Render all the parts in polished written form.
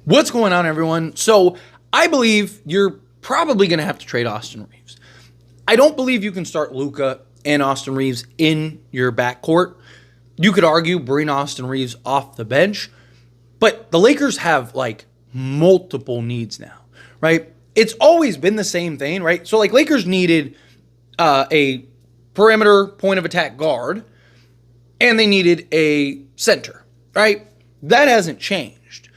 What's going on, everyone? So I believe you're probably going to have to trade Austin Reaves. I don't believe you can start Luka and Austin Reaves in your backcourt. You could argue bring Austin Reaves off the bench, but the Lakers have like multiple needs now, right? It's always been the same thing, right? So like Lakers needed a perimeter point of attack guard and they needed a center, right? That hasn't changed.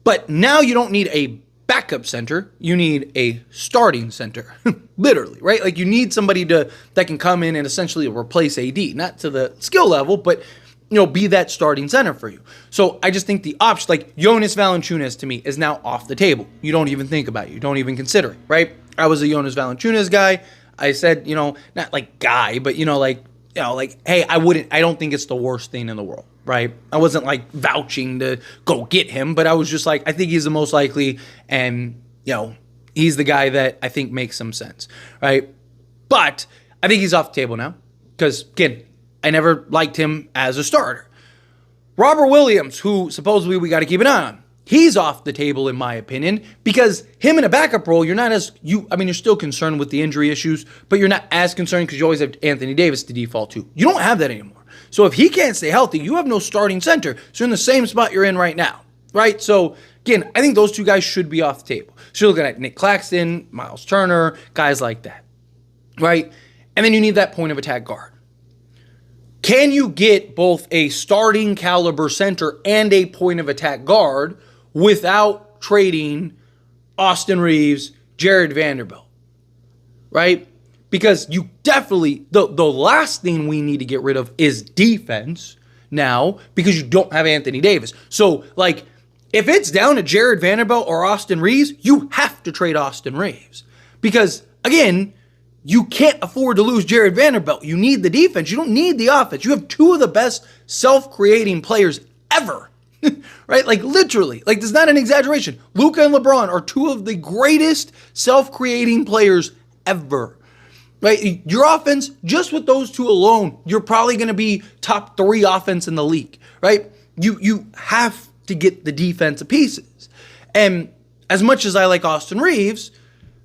But now you don't need a backup center. You need a starting center, literally, right? Like you need somebody that can come in and essentially replace AD, not to the skill level, but be that starting center for you. So I just think the option, like Jonas Valanciunas to me is now off the table. You don't even think about it. You don't even consider it, right? I was a Jonas Valanciunas guy. I said, not like guy, but hey, I don't think it's the worst thing in the world, right? I wasn't like vouching to go get him, but I was just like, I think he's the most likely, and he's the guy that I think makes some sense, right? But I think he's off the table now because again, I never liked him as a starter. Robert Williams, who supposedly we got to keep an eye on, he's off the table in my opinion because him in a backup role, you're still concerned with the injury issues, but you're not as concerned because you always have Anthony Davis to default to. You don't have that anymore. So if he can't stay healthy, you have no starting center. So you're in the same spot you're in right now, right? So again, I think those two guys should be off the table. So you're looking at Nick Claxton, Miles Turner, guys like that, right? And then you need that point of attack guard. Can you get both a starting caliber center and a point of attack guard without trading Austin Reaves, Jared Vanderbilt, right? Because you definitely, the last thing we need to get rid of is defense now because you don't have Anthony Davis. So, like, if it's down to Jared Vanderbilt or Austin Reaves, you have to trade Austin Reaves. Because, again, you can't afford to lose Jared Vanderbilt. You need the defense. You don't need the offense. You have two of the best self-creating players ever. Right? Like literally, like this is not an exaggeration. Luka and LeBron are two of the greatest self-creating players ever. Right? Your offense, just with those two alone, you're probably going to be top 3 offense in the league. Right? You have to get the defensive pieces. And as much as I like Austin Reaves,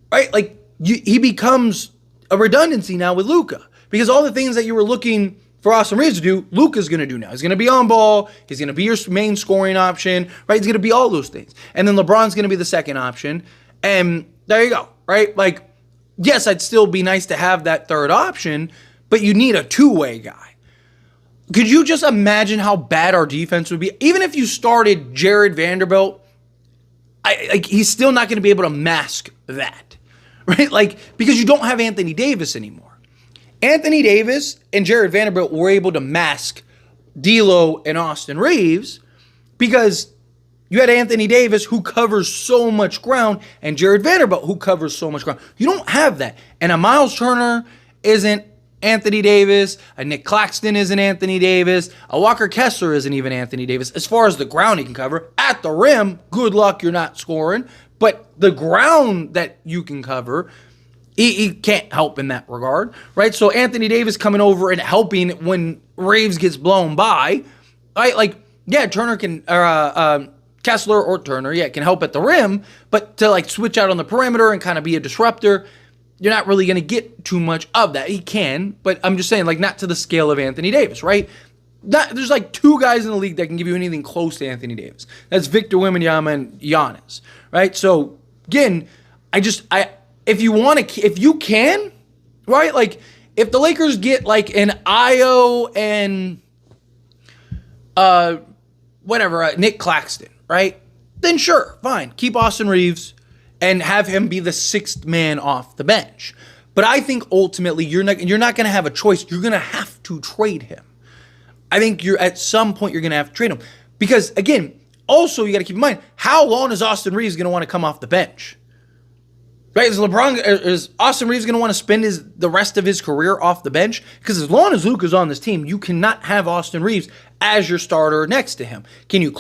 right? Like he becomes a redundancy now with Luka because all the things that you were looking for Austin Reaves to do, Luka's going to do now. He's going to be on ball. He's going to be your main scoring option, right? He's going to be all those things. And then LeBron's going to be the second option. And there you go, right? Like, yes, I'd still be nice to have that third option, but you need a two-way guy. Could you just imagine how bad our defense would be? Even if you started Jared Vanderbilt, he's still not going to be able to mask that, right? Like, because you don't have Anthony Davis anymore. Anthony Davis and Jared Vanderbilt were able to mask D'Lo and Austin Reaves because you had Anthony Davis who covers so much ground and Jared Vanderbilt who covers so much ground. You don't have that. And a Miles Turner isn't Anthony Davis. A Nick Claxton isn't Anthony Davis. A Walker Kessler isn't even Anthony Davis. As far as the ground he can cover, at the rim, good luck, you're not scoring. But the ground that you can cover, he can't help in that regard, right? So Anthony Davis coming over and helping when Reaves gets blown by, right? Like, yeah, Turner can, Kessler or Turner, yeah, can help at the rim, but to like switch out on the perimeter and kind of be a disruptor, you're not really going to get too much of that. He can, but I'm just saying, like, not to the scale of Anthony Davis, right? There's like 2 guys in the league that can give you anything close to Anthony Davis. That's Victor Wembanyama and Giannis, right? So again, if you can, right? Like if the Lakers get like an Io and Nick Claxton, right? Then sure, fine. Keep Austin Reaves and have him be the 6th man off the bench. But I think ultimately you're not going to have a choice. You're going to have to trade him. I think at some point you're going to have to trade him because again, also you got to keep in mind how long is Austin Reaves going to want to come off the bench? Right? Is Austin Reaves going to want to spend the rest of his career off the bench? Because as long as Luka's on this team, you cannot have Austin Reaves as your starter next to him. Can you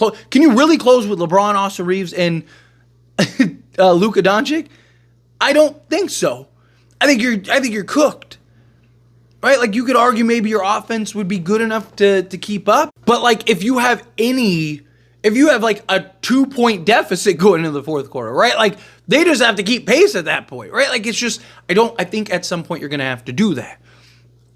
really close with LeBron, Austin Reaves, and Luka Doncic? I don't think so. I think you're cooked. Right? Like you could argue maybe your offense would be good enough to keep up, but like if you have any if you have like a 2-point deficit going into the fourth quarter, right? Like they just have to keep pace at that point, right? Like it's just, I think at some point you're going to have to do that.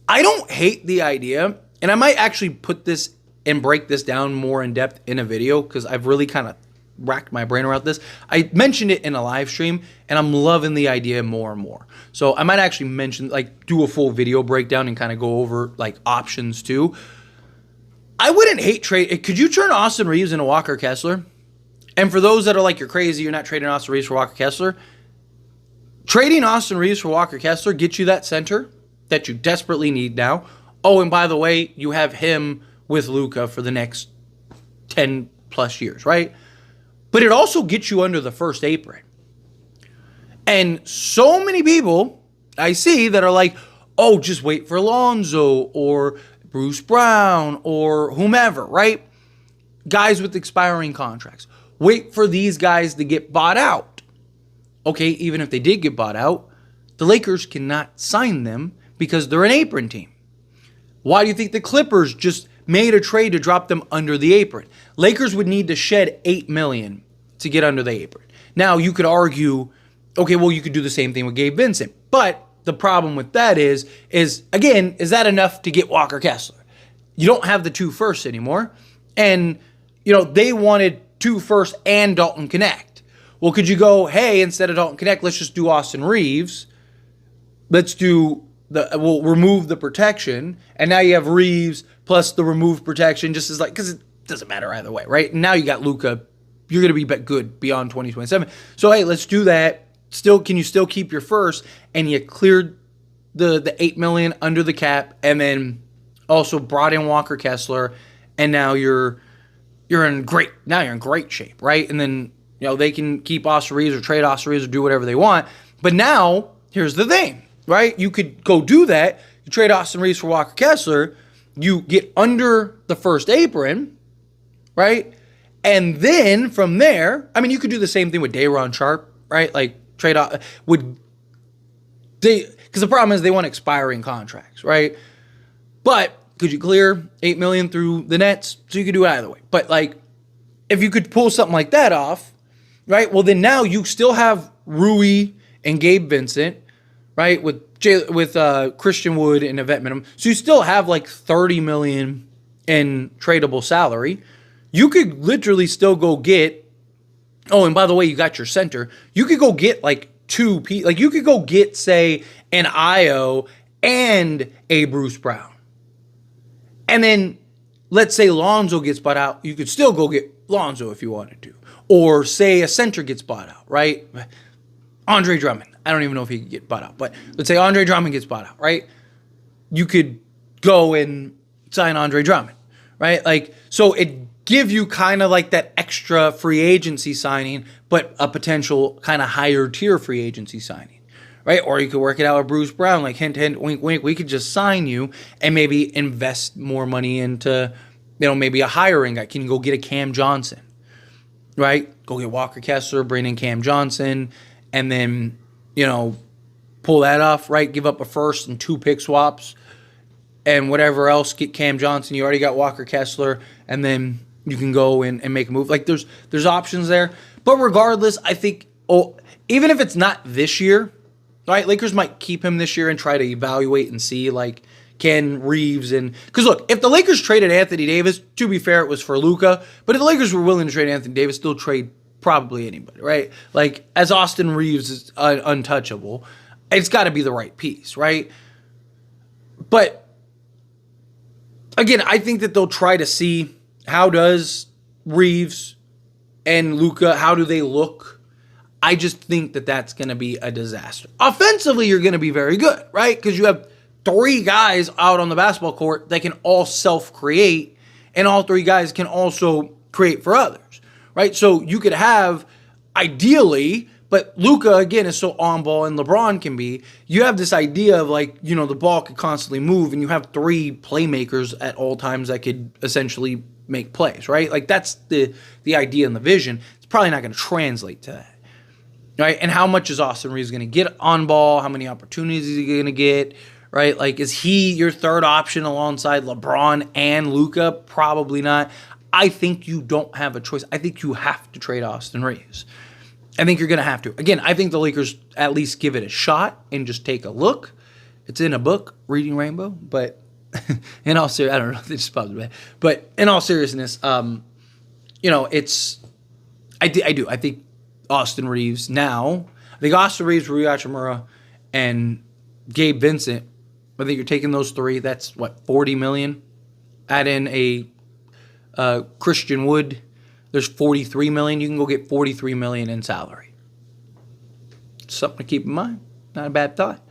I don't hate the idea, and I might actually put this and break this down more in depth in a video because I've really kind of racked my brain around this. I mentioned it in a live stream, and I'm loving the idea more and more. So I might actually mention, like, do a full video breakdown and kind of go over, like, options too. I wouldn't hate trade. Could you turn Austin Reaves into Walker Kessler? And for those that are like, you're crazy, you're not trading Austin Reaves for Walker Kessler, trading Austin Reaves for Walker Kessler gets you that center that you desperately need now. Oh, and by the way, you have him with Luka for the next 10 plus years, right? But it also gets you under the first apron. And so many people I see that are like, oh, just wait for Lonzo or Bruce Brown or whomever, right? Guys with expiring contracts. Wait for these guys to get bought out. Okay, even if they did get bought out, the Lakers cannot sign them because they're an apron team. Why do you think the Clippers just made a trade to drop them under the apron? Lakers would need to shed $8 million to get under the apron. Now, you could argue, okay, well, you could do the same thing with Gabe Vincent. But the problem with that is again, is that enough to get Walker Kessler? You don't have the 2 firsts anymore. And, they wanted 2 firsts and Dalton Connect. Well, could you go, hey, instead of Dalton Connect, let's just do Austin Reaves. We'll remove the protection. And now you have Reeves plus the removed protection, just as because it doesn't matter either way, right? And now you got Luka. You're going to be good beyond 2027. So, hey, let's do that. Can you still keep your first? And you cleared the $8 million under the cap, and then also brought in Walker Kessler, and now you're in great shape, right? And then they can keep Austin Reaves or trade Austin Reaves or do whatever they want. But now here's the thing, right? You could go do that. You trade Austin Reaves for Walker Kessler. You get under the first apron, right? And then from there, you could do the same thing with Day'Ron Sharpe, right? Like trade out because the problem is they want expiring contracts, right? But could you clear $8 million through the Nets? So you could do it either way. But like, if you could pull something like that off, right? Well, then now you still have Rui and Gabe Vincent, right? With Christian Wood and a vet minimum, so you still have like $30 million in tradable salary. You could literally still go get, oh, and by the way, you got your center. You could go get like you could go get, say, an Io and a Bruce Brown. And then let's say Lonzo gets bought out. You could still go get Lonzo if you wanted to. Or say a center gets bought out, right? Andre Drummond. I don't even know if he could get bought out, but let's say Andre Drummond gets bought out, right? You could go and sign Andre Drummond, right? Like, so it give you kind of like that extra free agency signing, but a potential kind of higher tier free agency signing, right? Or you could work it out with Bruce Brown, like hint, hint, wink, wink. We could just sign you and maybe invest more money into, maybe a hiring guy. Can you go get a Cam Johnson, right? Go get Walker Kessler, bring in Cam Johnson, and then, pull that off, right? Give up a first and 2 pick swaps and whatever else, get Cam Johnson. You already got Walker Kessler, and then you can go and make a move. Like, there's options there. But regardless, I think, even if it's not this year, right, Lakers might keep him this year and try to evaluate and see, like, can Reeves and... Because, look, if the Lakers traded Anthony Davis, to be fair, it was for Luka. But if the Lakers were willing to trade Anthony Davis, they'll trade probably anybody, right? Like, as Austin Reaves is untouchable, it's got to be the right piece, right? But, again, I think that they'll try to see how does Reeves and Luka, how do they look? I just think that that's going to be a disaster. Offensively, you're going to be very good, right? Because you have 3 guys out on the basketball court that can all self-create, and all 3 guys can also create for others, right? So you could have, ideally, but Luka, again, is so on-ball, and LeBron can be, you have this idea of, like, the ball could constantly move, and you have 3 playmakers at all times that could essentially make plays, right? Like, that's the idea and the vision. It's probably not going to translate to that, right? And how much is Austin Reaves going to get on ball? How many opportunities is he going to get, right? Like, is he your third option alongside LeBron and Luka? Probably not. I think you don't have a choice. I think you have to trade Austin Reaves. I think you're going to have to. Again, I think the Lakers at least give it a shot and just take a look. It's in a book, Reading Rainbow, but in all seriousness, I don't know if they just popped it. But in all seriousness, it's I do. I think Austin Reaves now. I think Austin Reaves, Rui Hachimura, and Gabe Vincent. I think you're taking those three. That's what, $40 million. Add in a Christian Wood. There's $43 million. You can go get $43 million in salary. Something to keep in mind. Not a bad thought.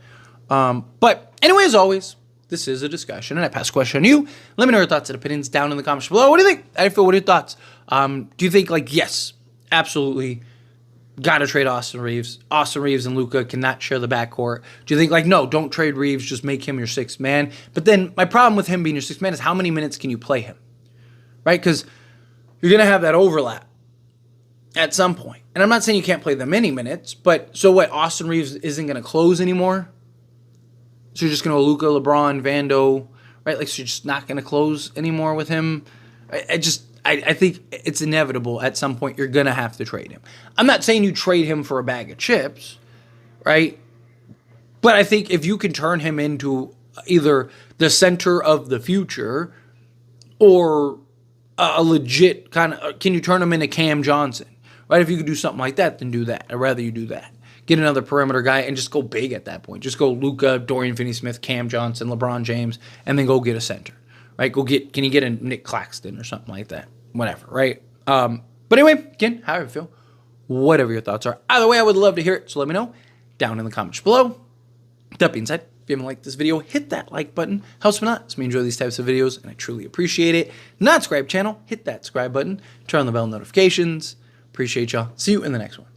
But anyway, as always, this is a discussion, and I pass the question on you. Let me know your thoughts and opinions down in the comments below. What do you think? How do you feel? What are your thoughts? Do you think, yes, absolutely, got to trade Austin Reaves? Austin Reaves and Luka cannot share the backcourt. Do you think, no, don't trade Reaves, just make him your sixth man? But then my problem with him being your sixth man is how many minutes can you play him? Right? Because you're going to have that overlap at some point. And I'm not saying you can't play them many minutes, but so what? Austin Reaves isn't going to close anymore? So you're just going to Luka, LeBron, Vando, right? So you're just not going to close anymore with him? I think it's inevitable at some point you're going to have to trade him. I'm not saying you trade him for a bag of chips, right? But I think if you can turn him into either the center of the future or a legit kind of, can you turn him into Cam Johnson, right? If you could do something like that, then do that. I'd rather you do that. Get another perimeter guy and just go big at that point. Just go Luka, Dorian Finney-Smith, Cam Johnson, LeBron James, and then go get a center, right? Can you get a Nick Claxton or something like that? Whatever, right? But anyway, again, however you feel, whatever your thoughts are. Either way, I would love to hear it, so let me know down in the comments below. That being said, if you haven't liked this video, hit that like button. Helps me not. So me enjoy these types of videos, and I truly appreciate it. Not subscribe channel, hit that subscribe button. Turn on the bell notifications. Appreciate y'all. See you in the next one.